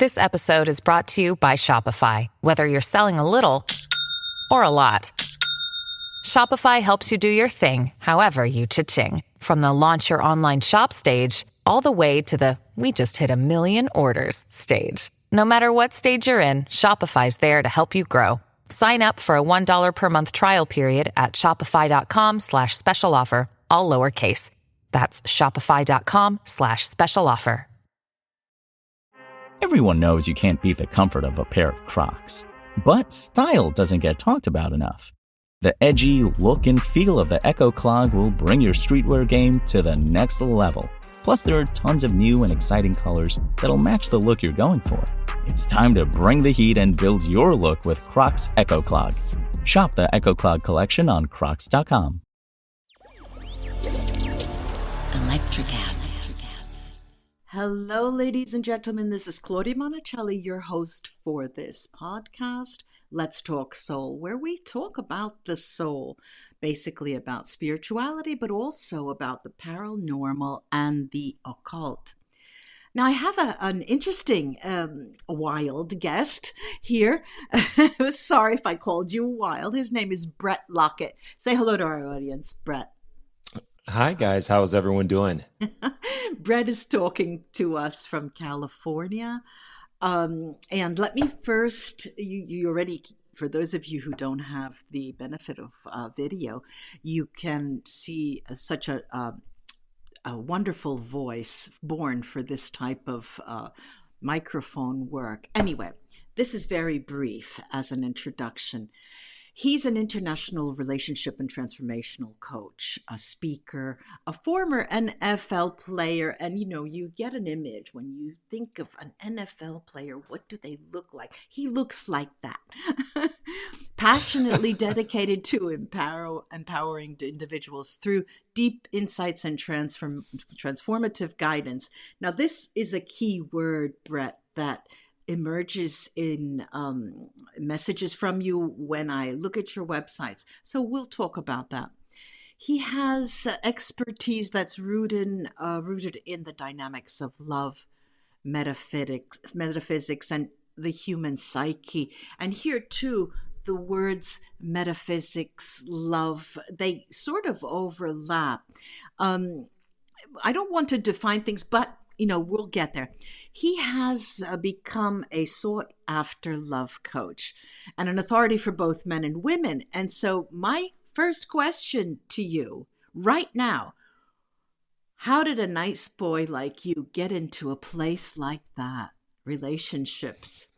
This episode is brought to you by Shopify. Whether you're selling a little or a lot, Shopify helps you do your thing, however you cha-ching. From the launch your online shop stage, all the way to the we just hit 1 million orders stage. No matter what stage you're in, Shopify's there to help you grow. Sign up for a $1 per month trial period at shopify.com/special offer, all lowercase. That's shopify.com/special offer. Everyone knows you can't beat the comfort of a pair of Crocs. But style doesn't get talked about enough. The edgy look and feel of the Echo Clog will bring your streetwear game to the next level. Plus, there are tons of new and exciting colors that'll match the look you're going for. It's time to bring the heat and build your look with Crocs Echo Clog. Shop the Echo Clog collection on crocs.com. Electricast. Hello, ladies and gentlemen. This is Claudia Monticelli, your host for this podcast, Let's Talk Soul, where we talk about the soul, basically about spirituality, but also about the paranormal and the occult. Now, I have an interesting, wild guest here. Sorry if I called you wild. His name is Bret Lockett. Say hello to our audience, Bret. Hi, guys. How's everyone doing? Bret is talking to us from California. And let me first, you already, for those of you who don't have the benefit of video, you can see such a wonderful voice born for this type of microphone work. Anyway, this is very brief as an introduction. He's an international relationship and transformational coach, a speaker, a former NFL player. And, you get an image when you think of an NFL player. What do they look like? He looks like that. Passionately dedicated to empowering individuals through deep insights and transformative guidance. Now, this is a key word, Bret, that emerges in messages from you when I look at your websites. So we'll talk about that. He has expertise that's rooted in the dynamics of love, metaphysics, and the human psyche. And here too, the words metaphysics, love, they sort of overlap. I don't want to define things, but we'll get there. He has become a sought-after love coach and an authority for both men and women. And so my first question to you right now, how did a nice boy like you get into a place like that? Relationships,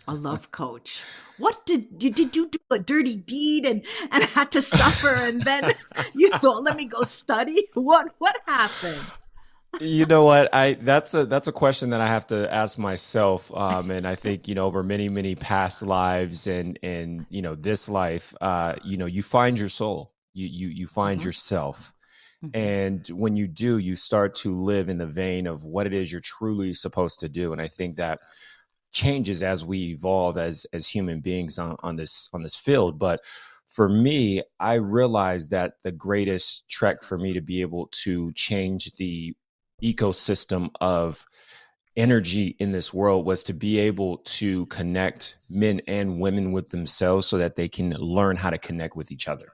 a love coach. What did you do a dirty deed and had to suffer and then you thought, let me go study? What happened? You know what? That's a question that I have to ask myself. And I think, over many, many past lives and this life, you find your soul, you find yourself. And when you do, you start to live in the vein of what it is you're truly supposed to do. And I think that changes as we evolve as human beings on this field. But for me, I realized that the greatest trek for me to be able to change the ecosystem of energy in this world was to be able to connect men and women with themselves so that they can learn how to connect with each other.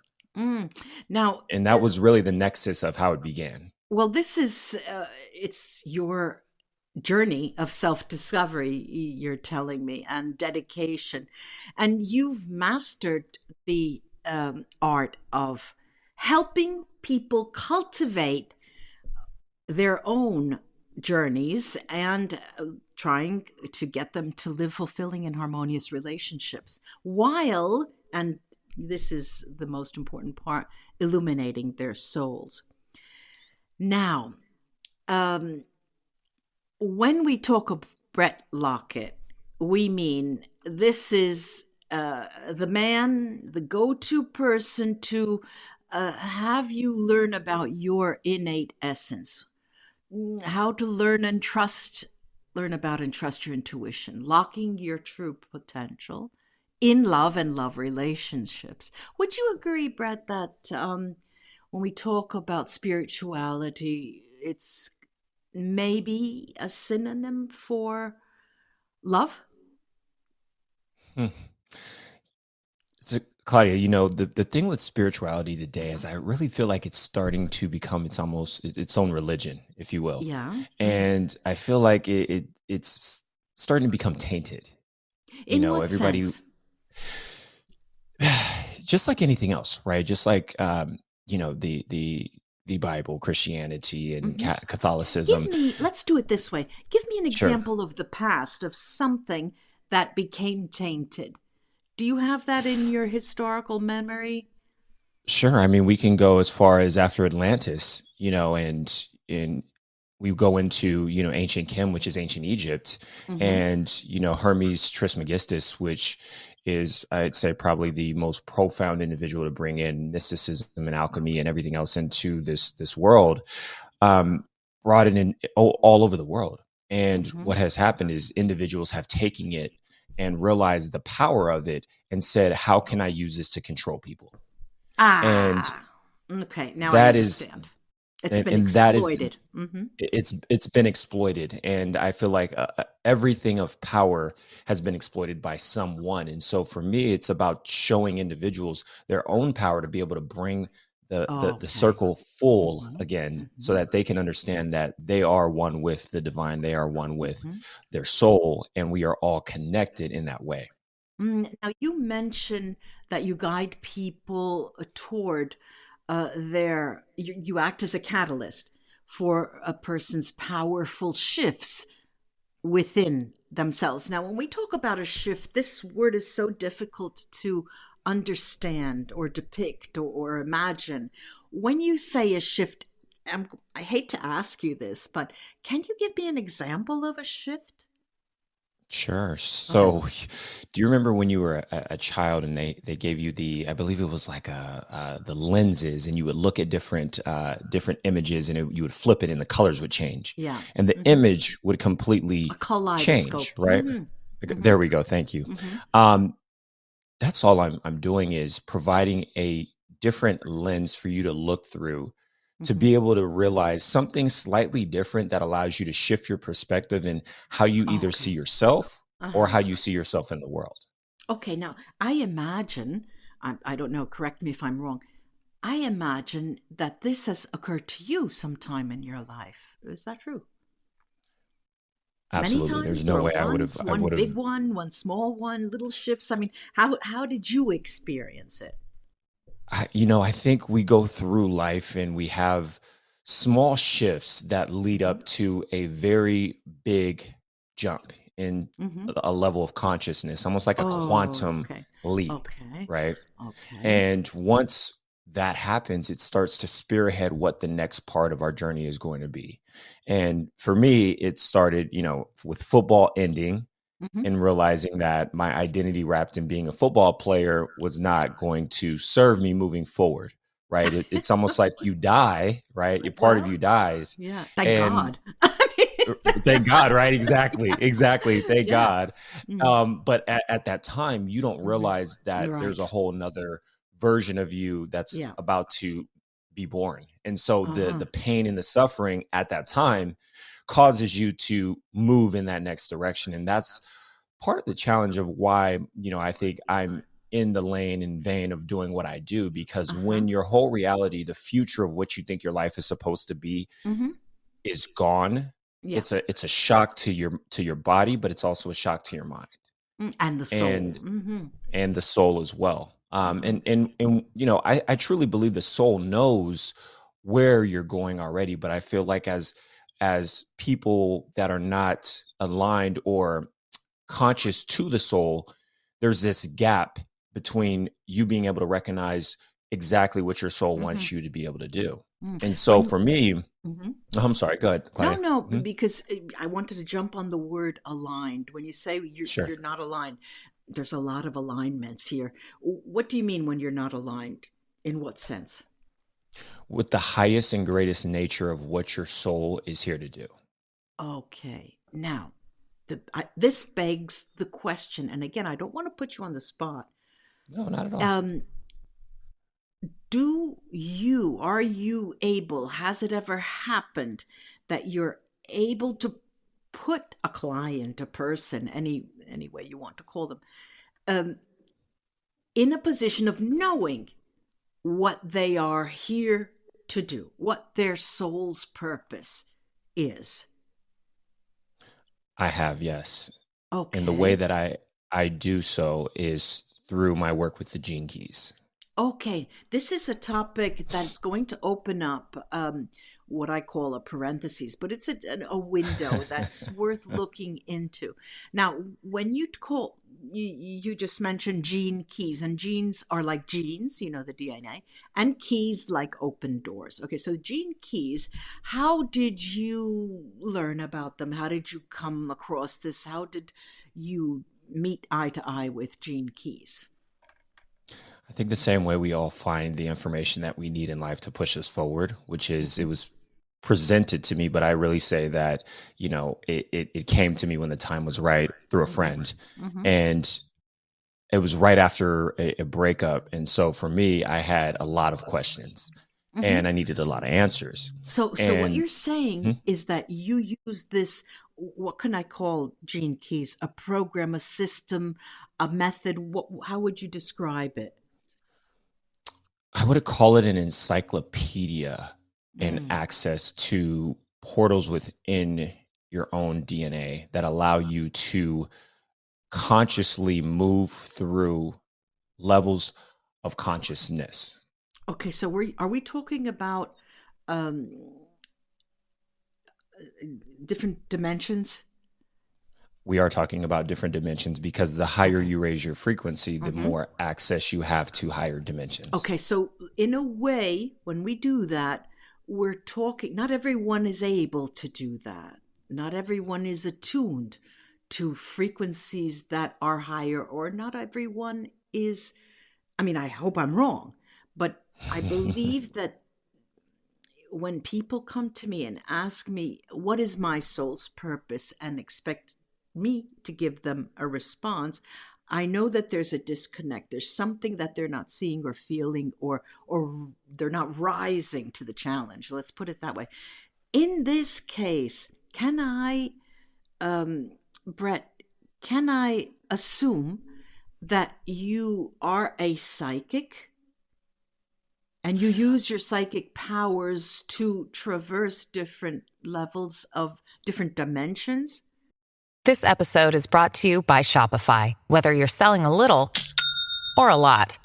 Now, and that was really the nexus of how it began. Well, this is, it's your journey of self-discovery, you're telling me, and dedication. And you've mastered the art of helping people cultivate their own journeys and trying to get them to live fulfilling and harmonious relationships while, and this is the most important part, illuminating their souls. Now, when we talk of Bret Lockett, we mean this is the man, the go-to person to have you learn about your innate essence, how to learn about and trust your intuition, locking your true potential in love and love relationships. Would you agree, Bret, that when we talk about spirituality, it's maybe a synonym for Love? Hmm. So, Claudia, the thing with spirituality today is I really feel like it's starting to become its own religion, if you will. Yeah. And I feel like it's starting to become tainted. In what Everybody, sense? just like anything else, right? Just like, the Bible, Christianity, and Hmm. Catholicism. Let's do it this way. Give me an Sure. example of the past of something that became tainted. Do you have that in your historical memory? Sure. I mean, we can go as far as after Atlantis, and we go into, ancient Kim, which is ancient Egypt, Mm-hmm. and, Hermes Trismegistus, which is, I'd say, probably the most profound individual to bring in mysticism and alchemy and everything else into this world, um, brought it in all over the world. And Mm-hmm. what has happened is individuals have taken it and realized the power of it and said, how can I use this to control people? And Ah, okay. Now I that is understand. It's and, been and that is exploited. Mm-hmm. it's been exploited, and I feel like everything of power has been exploited by someone. And so for me, it's about showing individuals their own power to be able to bring the Okay. circle full Mm-hmm. again, so Mm-hmm. that they can understand that they are one with the divine, they are one with Mm-hmm. their soul, and we are all connected in that way. Now, you mentioned that you guide people toward you act as a catalyst for a person's powerful shifts within themselves. Now, when we talk about a shift, this word is so difficult to understand or depict or imagine. When you say a shift, I hate to ask you this, but can you give me an example of a shift? Sure. Okay. So, do you remember when you were a child and they gave you I believe it was like the lenses, and you would look at different images, and you would flip it and the colors would change, Yeah. and the Hmm. image would A completely change, kaleidoscope. right? Hmm. Hmm. There we go. Thank you. Hmm. Um, that's all I'm doing is providing a different lens for you to look through, to Hmm. be able to realize something slightly different that allows you to shift your perspective and how you either see Okay. yourself or Uh-huh. how you see yourself in the world. Okay. Now, I imagine, I don't know, correct me if I'm wrong. I imagine that this has occurred to you sometime in your life. Is that true? Many Absolutely. There's times no or way once, I one would have big one small one, little shifts? I mean, how did you experience it? I think we go through life and we have small shifts that lead Mm-hmm. up to a very big jump in Mm-hmm. a level of consciousness, almost like a Oh, quantum okay. leap, Okay. right? Okay. And once that happens, it starts to spearhead what the next part of our journey is going to be. And for me, it started, with football ending Mm-hmm. and realizing that my identity wrapped in being a football player was not going to serve me moving forward. Right. It's almost like you die, right? Your part of Well, you dies. yeah. Thank And God. thank God, right? Exactly. Exactly. Thank Yes. God. Mm-hmm. But at that time, you don't Mm-hmm. realize that there's a Right. whole nother version of you that's Yeah. about to be born. And so Uh-huh. the pain and the suffering at that time causes you to move in that next direction. And that's part of the challenge of why, I think I'm in the lane and vein of doing what I do, because Uh-huh. when your whole reality, the future of what you think your life is supposed to be, Mm-hmm. is gone, Yeah. it's a shock to your body, but it's also a shock to your mind And the soul. and Mm-hmm. the soul as well. Uh-huh. And I truly believe the soul knows where you're going already, but I feel like as people that are not aligned or conscious to the soul, there's this gap between you being able to recognize exactly what your soul Mm-hmm. wants you to be able to do. Mm. And so When for me, mhm. I'm sorry, go ahead, No, Claudia. no, Mhm. because I wanted to jump on the word aligned. When you say Sure. you're not aligned, there's a lot of alignments here. What do you mean when you're not aligned? In what sense? With the highest and greatest nature of what your soul is here to do. Okay. Now, this begs the question, and again, I don't want to put you on the spot. No, not at all. Um, are you able, has it ever happened that you're able to put a client, a person, any way you want to call them, um, in a position of knowing what they are here to do, what their soul's purpose is? I have, yes. And the way Okay. that I do so is through my work with the gene keys. Okay, this is a topic that's going to open up what I call a parenthesis, but it's a window that's worth looking into. Now, when you just mentioned gene keys, and genes are like genes, the DNA, and keys like open doors. Okay, so gene keys, how did you learn about them? How did you come across this? How did you meet eye to eye with gene keys? I think the same way we all find the information that we need in life to push us forward, which is it was presented to me, but I really say that, it came to me when the time was right through a friend. Mm-hmm. And it was right after a breakup. And so for me, I had a lot of questions Mm-hmm. and I needed a lot of answers. So what And you're saying is that you use this, what can I call gene keys? A program, a system, a method? How would you describe it? I would call it an encyclopedia and Mm. access to portals within your own DNA that allow you to consciously move through levels of consciousness. Okay, so are we talking about um, different dimensions? We are talking about different dimensions because the higher Okay. you raise your frequency, the Mm-hmm. more access you have to higher dimensions. Okay, so in a way, when we do that, we're talking, not everyone is able to do that. Not everyone is attuned to frequencies that are higher, or not everyone is. I mean, I hope I'm wrong, but I believe that when people come to me and ask me, what is my soul's purpose, and expect me to give them a response, I know that there's a disconnect. There's something that they're not seeing or feeling, or they're not rising to the challenge. Let's put it that way. In this case, can I, Bret, can I assume that you are a psychic and you use your psychic powers to traverse different levels of different dimensions? This episode is brought to you by Shopify. Whether you're selling a little or a lot,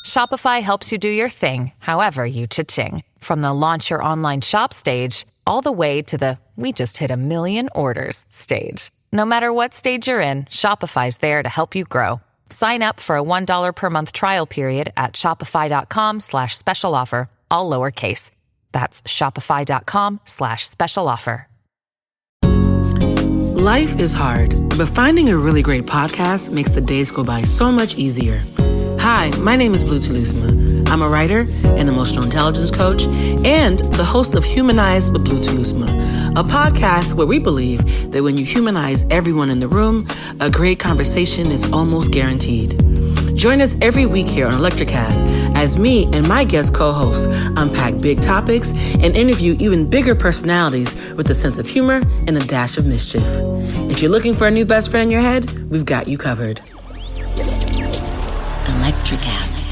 Shopify helps you do your thing, however you cha-ching. From the launch your online shop stage, all the way to the we just hit 1 million orders stage. No matter what stage you're in, Shopify's there to help you grow. Sign up for a $1 per month trial period at shopify.com/special offer, all lowercase. That's shopify.com/special offer. Life is hard, but finding a really great podcast makes the days go by so much easier. Hi, my name is Blue Telusma. I'm a writer, an emotional intelligence coach, and the host of Humanize with Blue Telusma, a podcast where we believe that when you humanize everyone in the room, a great conversation is almost guaranteed. Join us every week here on Electricast as me and my guest co-hosts unpack big topics and interview even bigger personalities with a sense of humor and a dash of mischief. If you're looking for a new best friend in your head, we've got you covered. Electricast.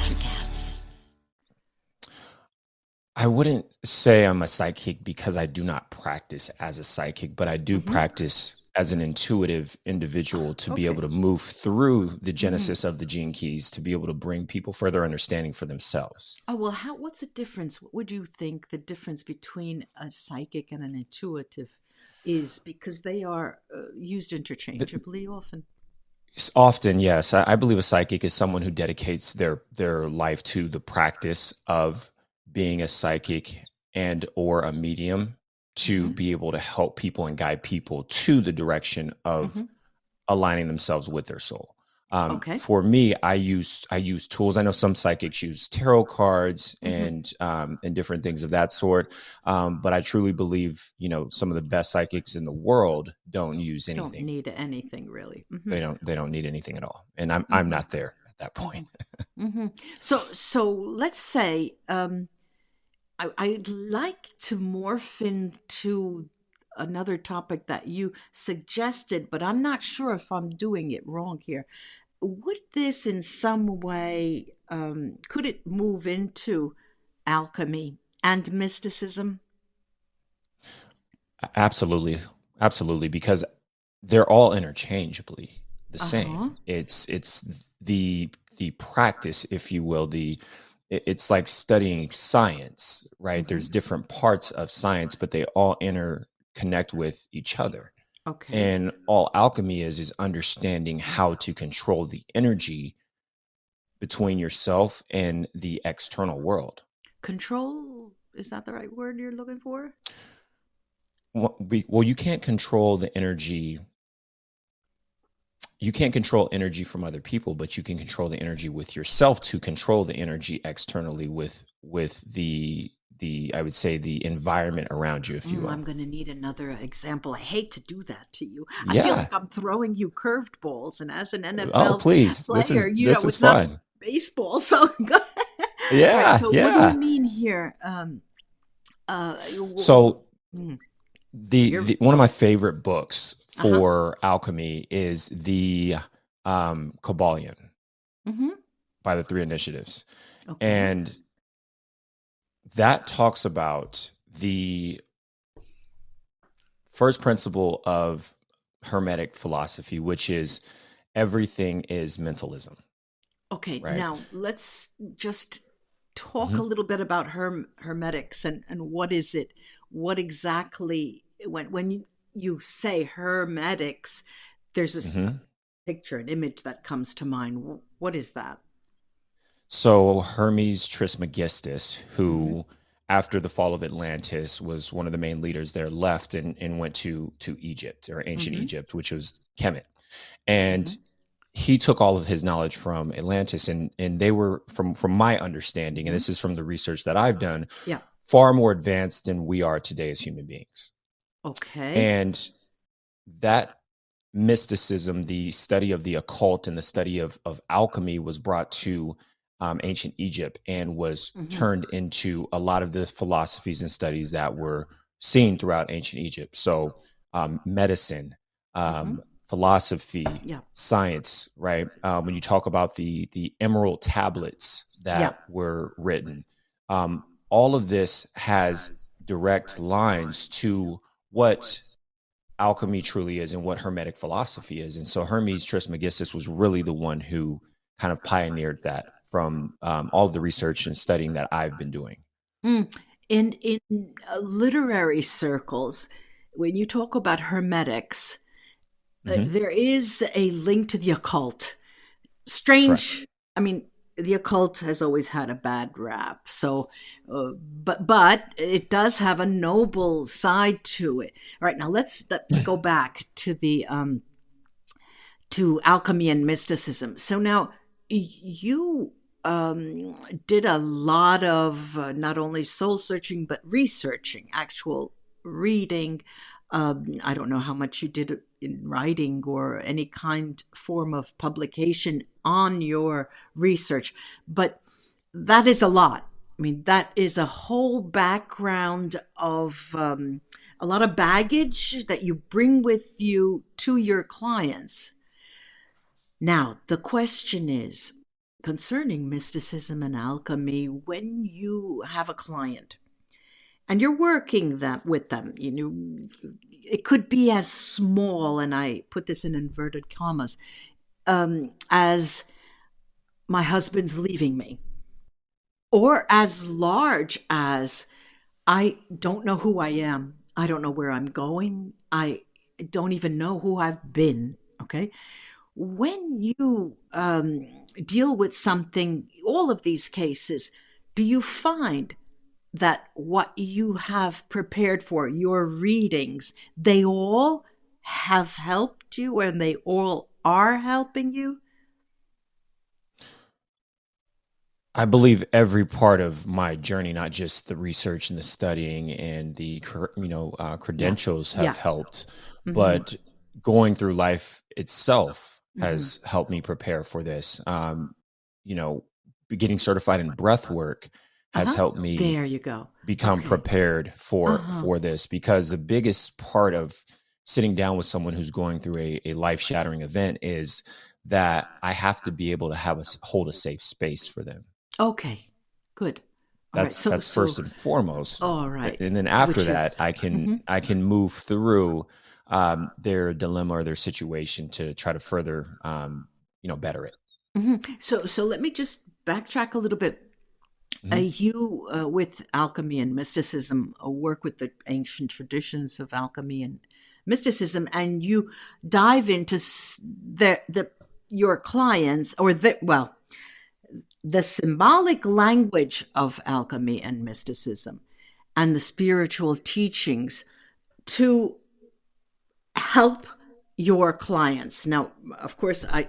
I wouldn't say I'm a psychic because I do not practice as a psychic, but I do practice as an intuitive individual to be able to move through the genesis of the gene keys to be able to bring people further understanding for themselves. Oh, well, what's the difference? What would you think the difference between a psychic and an intuitive is? Because they are used interchangeably often. Often, yes. I believe a psychic is someone who dedicates their life to the practice of being a psychic and or a medium to be able to help people and guide people to the direction of aligning themselves with their soul. Okay. For me, I use tools. I know some psychics use tarot cards and different things of that sort. But I truly believe, some of the best psychics in the world don't use anything. Don't need anything really. They don't need anything at all. And I'm not there at that point. So let's say I'd like to morph into another topic that you suggested, but I'm not sure if I'm doing it wrong here. Would this in some way, could it move into alchemy and mysticism? Absolutely, absolutely, because they're all interchangeably the Uh-huh. same. It's the practice, if you will. It's like studying science, right? Hmm. There's different parts of science, but they all interconnect with each other. Okay. And all alchemy is understanding how to control the energy between yourself and the external world. Control, is that the right word you're looking for? Well, you can't control the energy. You can't control energy from other people, but you can control the energy with yourself to control the energy externally with the I would say the environment around you, if you I'm will. going to need another example. I hate to do that to you. I feel Yeah. like I'm throwing you curved balls, and as an Oh, NFL please. This player, is this is it's not fun. baseball. So, go ahead. All right. Yeah, So, what do you yeah. mean here? So Mm, you're the one of my favorite books uh-huh. for alchemy is the Kabbalion Mm-hmm. by the Three Initiatives. Okay. And that talks about the first principle of Hermetic philosophy, which is everything is mentalism, Okay. right? Now let's just talk Mhm. a little bit about hermetics and what is it? What exactly when you say hermetics, there's this Mhm. picture, an image that comes to mind. What is that? So Hermes Trismegistus, Mm-hmm. who after the fall of Atlantis was one of the main leaders there, left and went to Egypt or ancient Mm-hmm. Egypt, which was Kemet. And Mm-hmm. he took all of his knowledge from Atlantis, and they were from my understanding, and Mm-hmm. this is from the research that I've done, Yeah. far more advanced than we are today as human beings. Okay. And that mysticism, the study of the occult and the study of alchemy, was brought to ancient Egypt and was Mm-hmm. turned into a lot of the philosophies and studies that were seen throughout ancient Egypt. So, medicine, Mm-hmm. philosophy, Yeah. science, right? When you talk about the emerald tablets Yeah. that were written, all of this has direct lines to what alchemy truly is and what hermetic philosophy is. And so Hermes Trismegistus was really the one who kind of pioneered that from all of the research and studying that I've been doing. Mm. In literary circles, when you talk about hermetics, Hmm. there is a link to the occult. Correct. Strange. I mean, the occult has always had a bad rap. So, but it does have a noble side to it. All right, now let me go back to alchemy and mysticism. So now you did a lot of not only soul searching but researching, actual reading. I don't know how much you did in writing or any kind form of publication on your research, but that is a lot. I mean, that is a whole background of a lot of baggage that you bring with you to your clients. Now, the question is concerning mysticism and alchemy, when you have a client and you're working with them, it could be as small, and I put this in inverted commas, as my husband's leaving me, or as large as I don't know who I am. I don't know where I'm going. I don't even know who I've been. Okay. When you deal with something, all of these cases, do you find that what you have prepared for your readings, they all have helped you and they all are helping you? I believe every part of my journey, not just the research and the studying and the Yeah. credentials, have Yeah. helped, Mm-hmm. but going through life itself Mm-hmm. has helped me prepare for this. You know, getting certified in breath work has helped me There you go. become Okay. prepared for this, because the biggest part of sitting down with someone who's going through a life-shattering event is that I have to be able to hold a safe space for them. Okay. Good. All right. That's first and foremost. All right. And then after Which that, is I can move through their dilemma or their situation to try to further better it. So let me just backtrack a little bit. You, with alchemy and mysticism, work with the ancient traditions of alchemy and mysticism, and you dive into your clients, or the symbolic language of alchemy and mysticism, and the spiritual teachings to help your clients. Now, of course, I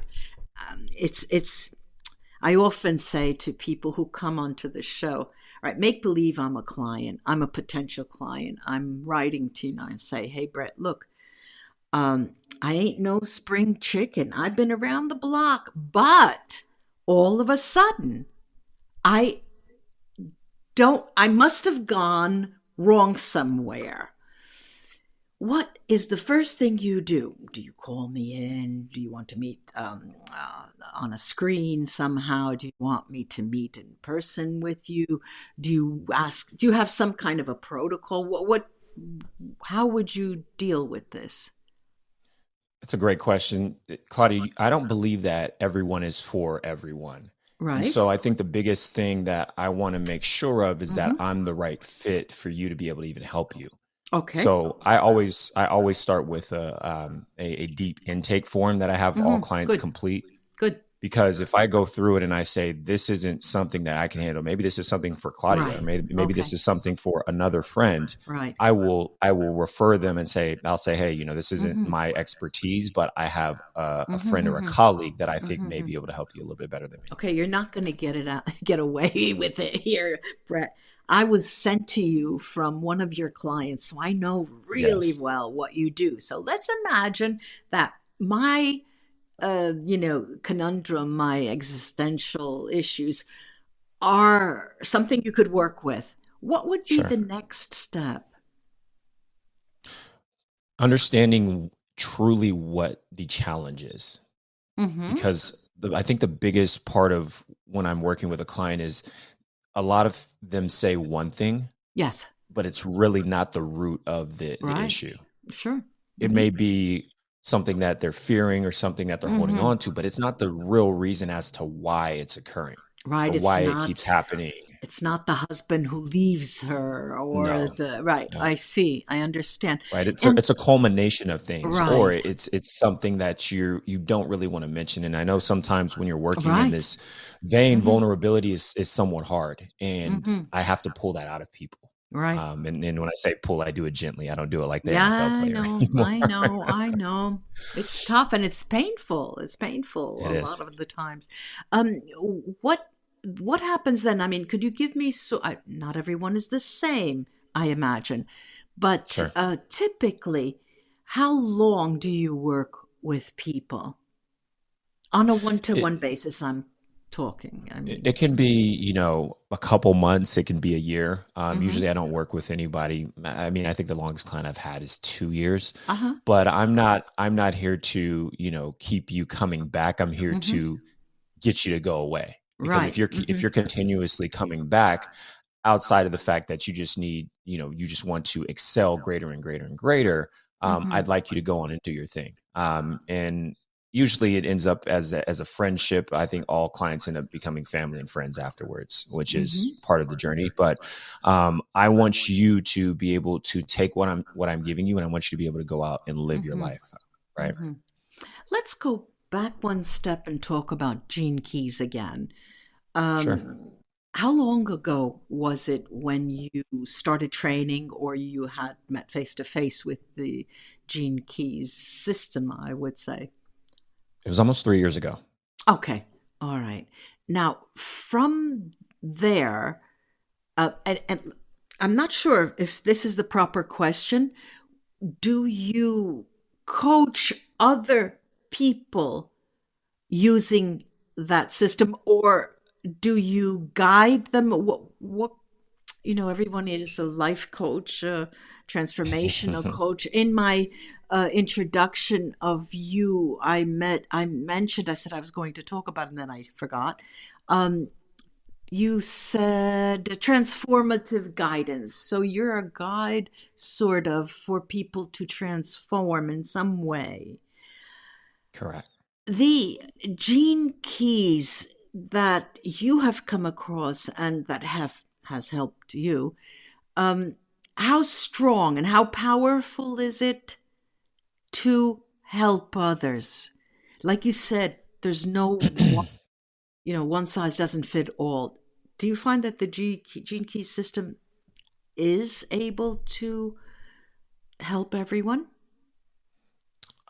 often say to people who come onto the show, all right, make believe I'm a client. I'm a potential client. I'm writing to you and I say, hey, Bret, look, I ain't no spring chicken. I've been around the block, but all of a sudden, I must have gone wrong somewhere. What is the first thing you do? Do you call me in? Do you want to meet on a screen somehow? Do you want me to meet in person with you? Do you have some kind of a protocol? How would you deal with this? That's a great question, Claudia. I don't believe that everyone is for everyone. Right. And so I think the biggest thing that I want to make sure of is that I'm the right fit for you to be able to even help you. Okay. So I always start with a deep intake form that I have all clients complete. Good. Because if I go through it and I say, this isn't something that I can handle, maybe this is something for Claudia, Right. or maybe this is something for another friend. Right. I will refer them and I'll say, hey, this isn't my expertise, but I have a friend or a colleague that I think may be able to help you a little bit better than me. Okay, you're not going to get away with it here, Bret. I was sent to you from one of your clients, so I know really well what you do. So let's imagine that my, conundrum, my existential issues are something you could work with. What would be the next step? Understanding truly what the challenge is. Because I think the biggest part of when I'm working with a client is a lot of them say one thing. Yes. But it's really not the root of the issue. Sure. It may be something that they're fearing or something that they're holding on to, but it's not the real reason as to why it's occurring. Right. Or why it keeps happening. It's not the husband who leaves her or I see. I understand. Right. It's a culmination of things, or it's something that you don't really want to mention. And I know sometimes when you're working in this vein, vulnerability is somewhat hard, and I have to pull that out of people. Right. And when I say pull, I do it gently. I don't do it like the NFL player. I know. It's tough and it's painful. It's painful a lot of the times. What happens then? I mean, could you give me, not everyone is the same, I imagine, but typically, how long do you work with people? On a one-to-one basis, I'm talking. I mean, it can be, a couple months. It can be a year. Usually I don't work with anybody. I mean, I think the longest client I've had is 2 years, but I'm not here to, keep you coming back. I'm here to get you to go away. Because if you're continuously coming back, outside of the fact that you just need, you just want to excel greater and greater and greater, I'd like you to go on and do your thing. And usually it ends up as a friendship. I think all clients end up becoming family and friends afterwards, which is part of the journey. But I want you to be able to take what I'm giving you, and I want you to be able to go out and live your life. Right. Let's go back one step and talk about Gene Keys again. How long ago was it when you started training, or you had met face to face with the Gene Keys system, I would say? It was almost 3 years ago. Okay. All right. Now, from there, and I'm not sure if this is the proper question, do you coach other people using that system, or do you guide them? What everyone is a life coach, a transformational coach. In my introduction of you, I mentioned, I said I was going to talk about it, and then I forgot. You said transformative guidance. So you're a guide sort of for people to transform in some way. Correct. The gene keys that you have come across and that has helped you, how strong and how powerful is it to help others? Like you said, there's no one size doesn't fit all. Do you find that the gene key system is able to help everyone?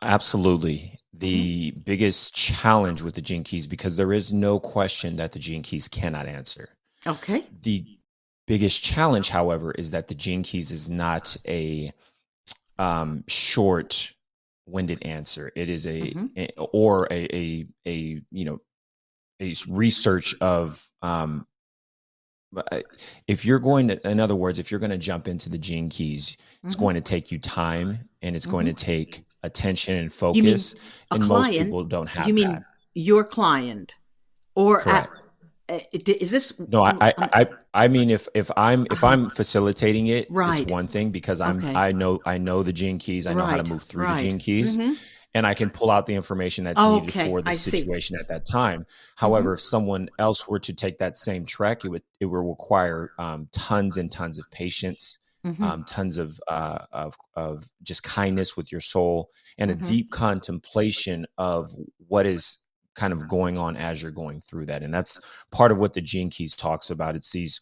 Absolutely. The biggest challenge with the gene keys, because there is no question that the gene keys cannot answer. Okay. The biggest challenge, however, is that the gene keys is not a short-winded answer. It is a research of if you're going to, in other words, if you're going to jump into the gene keys, it's going to take you time, and it's going to take attention and focus. And most people don't have that. You mean your client, or correct? Is this? No, I mean if I'm facilitating it, right. It's one thing, because I know the gene keys. I know how to move through the gene keys. And I can pull out the information that's needed for the situation at that time. However, if someone else were to take that same trek, it would require tons and tons of patience, tons of just kindness with your soul, and a deep contemplation of what is kind of going on as you're going through that. And that's part of what the gene keys talks about. It's these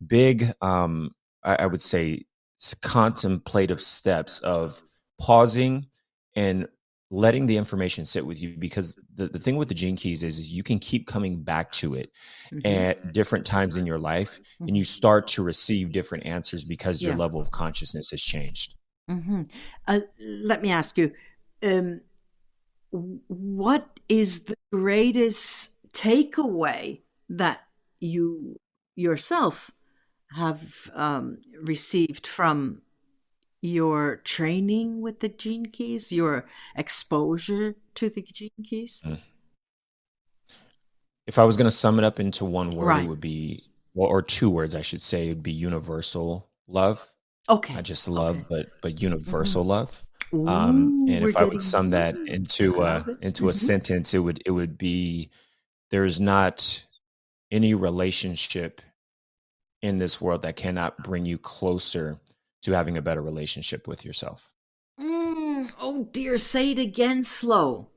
big, I would say, contemplative steps of pausing and letting the information sit with you, because the thing with the gene keys is you can keep coming back to it at different times in your life, and you start to receive different answers because your level of consciousness has changed. Let me ask you, what is the greatest takeaway that you yourself have received from your training with the gene keys, your exposure to the gene keys? If I was going to sum it up into one word, it would be, or two words, I should say, it would be universal love. Okay. Not just love, but universal love. Ooh, and if I would sum that into a sentence, it would be, there's not any relationship in this world that cannot bring you closer to having a better relationship with yourself. Oh dear, say it again slow.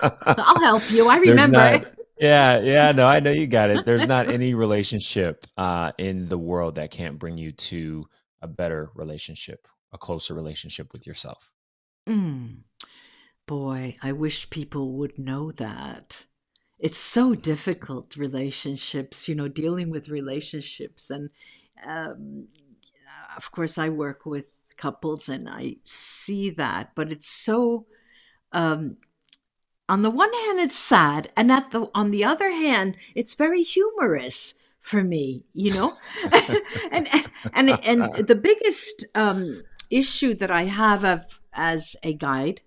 I'll help you. I remember. No, I know you got it. There's not any relationship in the world that can't bring you to a better relationship, a closer relationship with yourself. Boy, I wish people would know that. It's so difficult, relationships, dealing with relationships. And of course, I work with couples and I see that, but it's so, on the one hand, it's sad. And on the other hand, it's very humorous for me, and the biggest issue that I have as a guide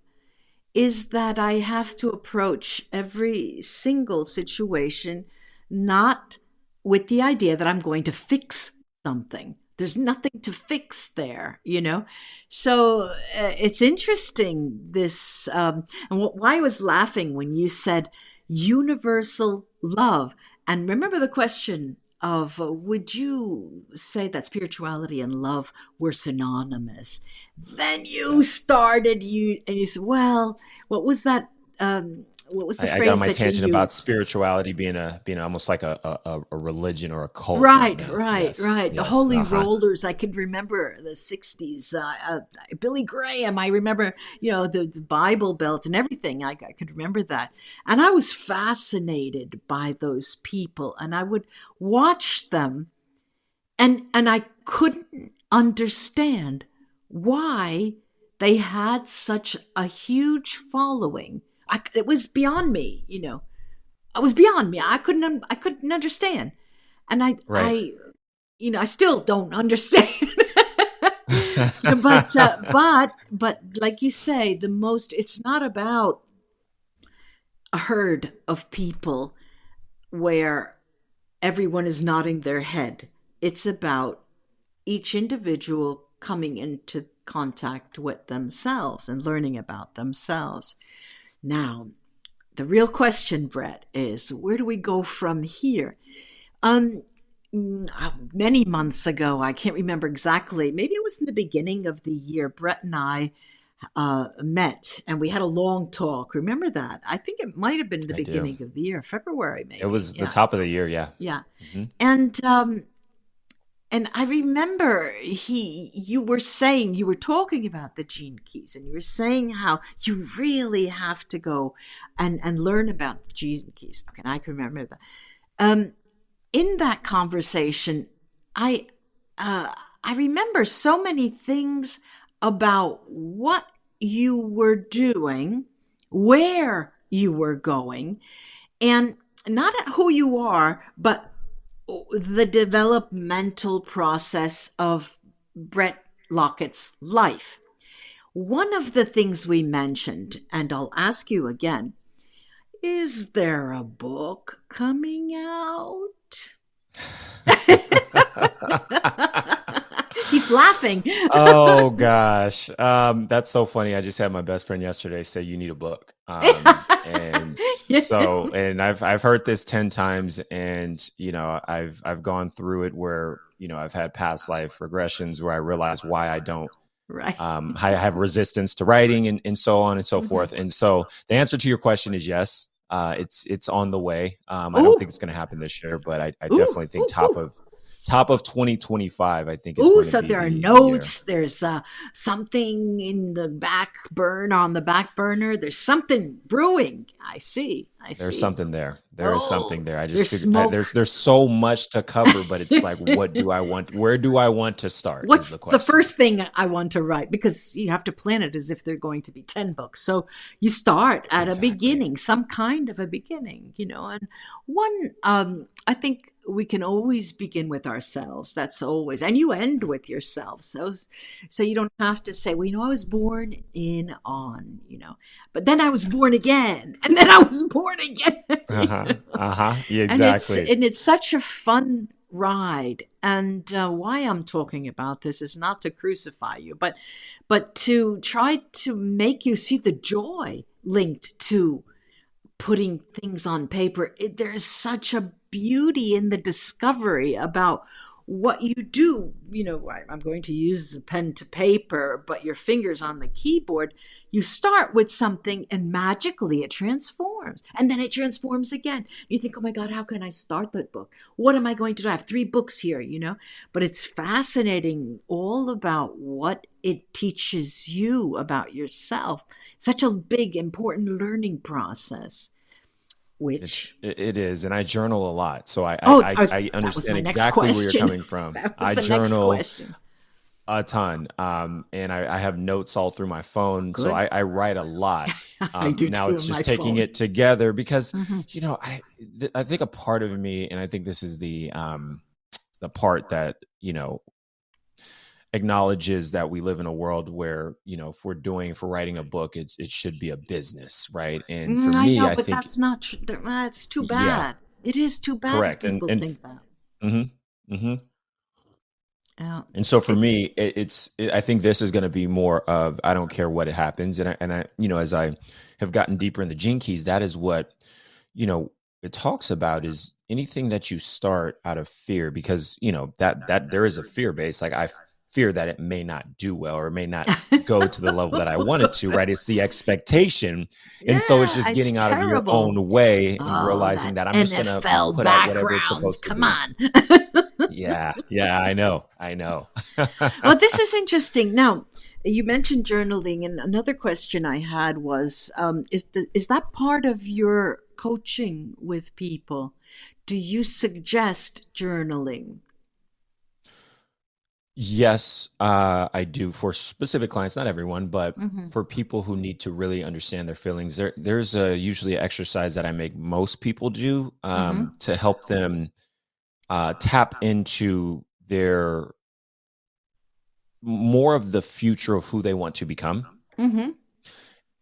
is that I have to approach every single situation not with the idea that I'm going to fix something. There's nothing to fix there, So it's interesting, this, and why I was laughing when you said universal love. And remember the question of, would you say that spirituality and love were synonymous? Then you started, and you said, well, what was that? What was the phrase that you used? I got my tangent about spirituality being almost like a religion or a cult. Right. Yes. The Holy Rollers. I could remember the 60s. Billy Graham. I remember, the Bible Belt and everything. I could remember that. And I was fascinated by those people. And I would watch them. And I couldn't understand why they had such a huge following. It was beyond me, It was beyond me. I couldn't understand. And I I still don't understand. But like you say, it's not about a herd of people where everyone is nodding their head. It's about each individual coming into contact with themselves and learning about themselves. Now, the real question, Bret, is where do we go from here? Many months ago, I can't remember exactly, maybe it was in the beginning of the year, Bret and I met and we had a long talk. Remember that? I think it might have been the beginning of the year, February, maybe. It was the top of the year, yeah. Yeah. And I remember you were talking about the gene keys, and you were saying how you really have to go and learn about the gene keys. Okay, I can remember that. In that conversation, I remember so many things about what you were doing, where you were going, and not who you are, but the developmental process of Bret Lockett's life. One of the things we mentioned, and I'll ask you again, is there a book coming out? He's laughing. Oh gosh, that's so funny. I just had my best friend yesterday say you need a book, and so I've heard this 10 times, and I've gone through it where I've had past life regressions where I realize why I don't. Right. I have resistance to writing and so on and so forth. And so the answer to your question is yes. It's on the way. I don't think it's going to happen this year, but I definitely think top of 2025, I think is going to be. So there are notes. There's something in the back burner. There's something brewing. I see. There's something there. There is something there. I just figured there's so much to cover, but it's like, what do I want? Where do I want to start? What's the first thing I want to write? Because you have to plan it as if they're going to be 10 books. So you start at a beginning, some kind of a beginning, and one, I think we can always begin with ourselves. That's always, and you end with yourself. So you don't have to say, well, I was born on, but then I was born again, and then I was born again. Yeah, exactly. And it's such a fun ride. And why I'm talking about this is not to crucify you, but to try to make you see the joy linked to putting things on paper. There's such a beauty in the discovery about what you do. I'm going to use the pen to paper, but your fingers on the keyboard. You start with something and magically it transforms, and then it transforms again. You think, oh my God, how can I start that book? What am I going to do? I have 3 books here, but it's fascinating all about what it teaches you about yourself. Such a big, important learning process. Which it is, and I journal a lot, so I understand exactly where you're coming from. I journal a ton, and I have notes all through my phone. Good. So I write a lot. I do now too, it's just taking phone. It together because I think a part of me, and I think this is the part that acknowledges that we live in a world where if we're writing a book, it should be a business, right? And for me, I think that's not true. It's too bad. Yeah. It is too bad. Correct. People think that. And so for me, I think this is going to be more of, I don't care what happens. And I, as I have gotten deeper in the Gene Keys, that is what, it talks about is anything that you start out of fear, because, that there is a fear base. Like I fear that it may not do well or may not go to the level that I want it to, right? It's the expectation. And so it's just getting out of your own way and realizing that I'm just going to put out whatever it's supposed to Come do. on. Yeah, I know. Well, this is interesting. Now, you mentioned journaling, and another question I had was, is that part of your coaching with people? Do you suggest journaling? Yes, I do for specific clients, not everyone, but for people who need to really understand their feelings. There's usually an exercise that I make most people do to help them tap into they're more of the future of who they want to become. Mm-hmm.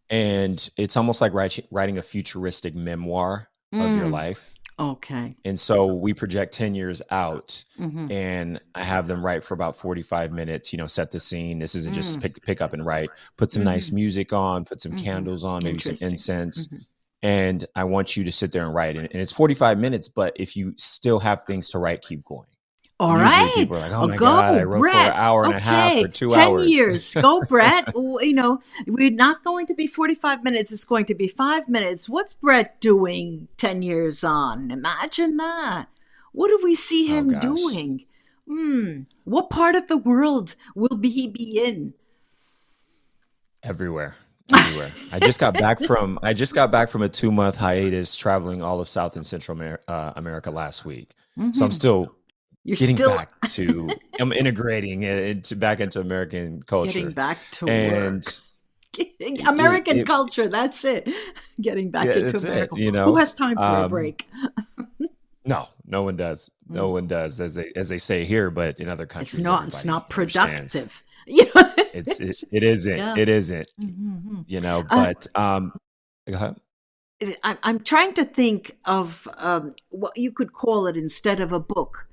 And it's almost like writing a futuristic memoir of your life. Okay. And so we project 10 years out, Mm-hmm. and I have them write for about 45 minutes, set the scene. This isn't just pick up and write, put some nice music on, put some candles on, maybe some incense. And I want you to sit there and write. And it's 45 minutes, but if you still have things to write, keep going. All Usually right. people are like, oh my Go, God, I wrote Bret. for an hour and a half or 2 10 hours. years. Go, Bret. We're not going to be 45 minutes. It's going to be 5 minutes. What's Bret doing 10 years on? Imagine that. What do we see him doing? What part of the world will he be in? Everywhere. I just got back from a 2-month hiatus traveling all of South and Central America last week. So I'm still I'm integrating it back into American culture. Getting back to work. American culture, that's it. Getting back into America. Who has time for a break? No one does. No one does, as they say here, but in other countries, it's not productive. It isn't. Yeah. It isn't. But go ahead. I'm trying to think of what you could call it instead of a book,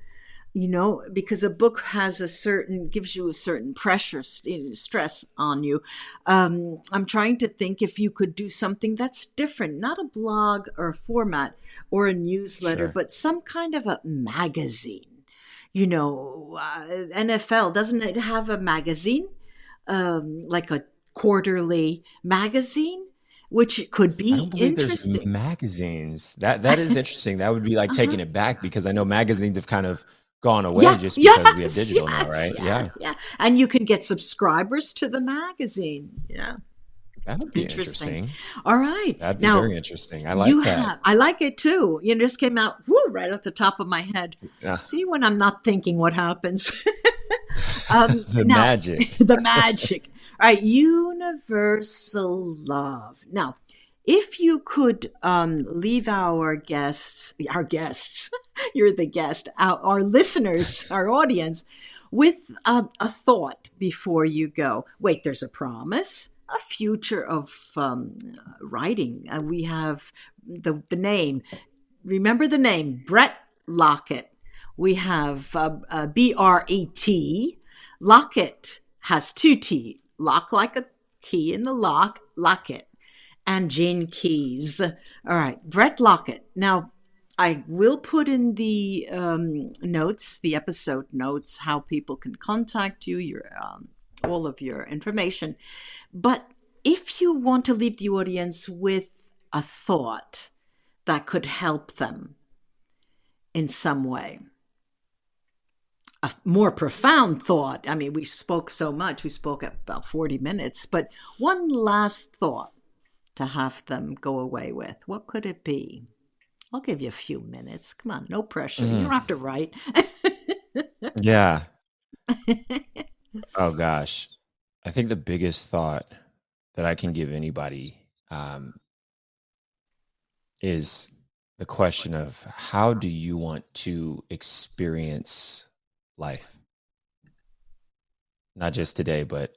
because a book gives you a certain pressure, stress on you. I'm trying to think if you could do something that's different, not a blog or a format or a newsletter, but some kind of a magazine. NFL, doesn't it have a magazine, like a quarterly magazine? Which could be interesting. There's magazines. That is interesting. That would be like taking it back, because I know magazines have kind of gone away just because we have digital now, right? Yeah. And you can get subscribers to the magazine. Yeah. That would be interesting. All right. That'd be very interesting. I like that. I like it too. You just came out right at the top of my head. Yeah. See, when I'm not thinking, what happens? Magic. The magic. All right, universal love. Now, if you could leave our guests, you're the guest, our listeners, our audience, with a thought before you go. Wait, there's a promise, a future of writing. We have the name. Remember the name, Bret Lockett. We have B-R-E-T. Lockett has 2 T. Lock like a key in the lock, Lockett, and Jane Keys. All right, Bret Lockett. Now, I will put in the notes, the episode notes, how people can contact you, your all of your information. But if you want to leave the audience with a thought that could help them in some way, a more profound thought. I mean, we spoke so much. We spoke about 40 minutes, but one last thought to have them go away with. What could it be? I'll give you a few minutes. Come on, no pressure. You don't have to write. Yeah. Oh, gosh. I think the biggest thought that I can give anybody is the question of, how do you want to experience life? Not just today, but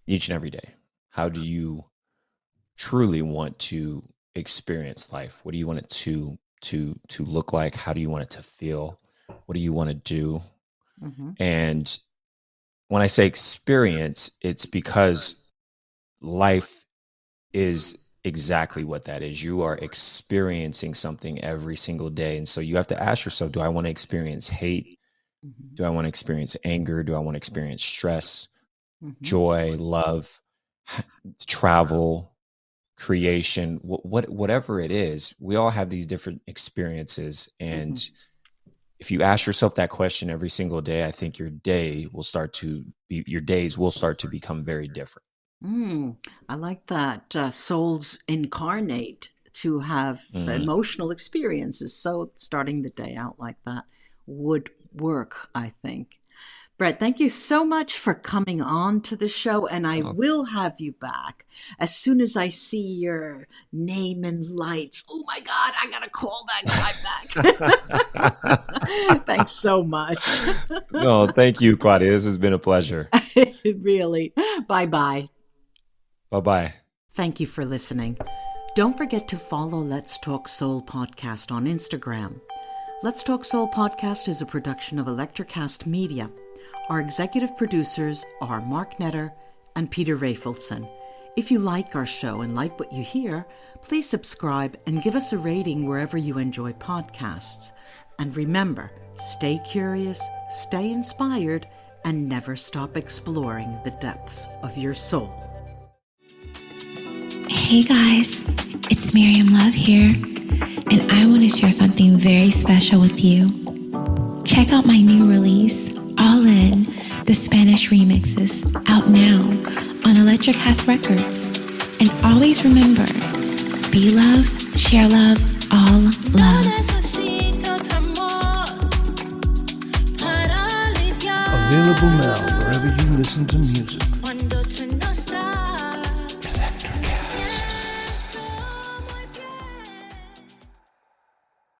each and every day. How do you truly want to experience life? What do you want it to look like? How do you want it to feel? What do you want to do? And when I say experience, it's because life is exactly what that is. You are experiencing something every single day. And so you have to ask yourself, do I want to experience hate? Do I want to experience anger? Do I want to experience stress, joy, love, travel, creation, whatever it is? We all have these different experiences. And if you ask yourself that question every single day, I think your days will start to become very different. I like that. Souls incarnate to have emotional experiences. So starting the day out like that would work, I think. Bret, thank you so much for coming on to the show, and I will have you back as soon as I see your name in lights. Oh my God, I gotta call that guy back. Thanks so much. No, thank you, Claudia. This has been a pleasure. Really. Bye-bye. Bye-bye. Thank you for listening. Don't forget to follow Let's Talk Soul Podcast on Instagram. Let's Talk Soul Podcast is a production of Electrocast Media. Our executive producers are Mark Netter and Peter Rafelson. If you like our show and like what you hear, please subscribe and give us a rating wherever you enjoy podcasts. And remember, stay curious, stay inspired, and never stop exploring the depths of your soul. Hey guys, it's Miriam Love here, and I want to share something very special with you. Check out my new release, All In, the Spanish remixes, out now on Electrocast Records. And always remember, be love, share love, all love. Available now wherever you listen to music.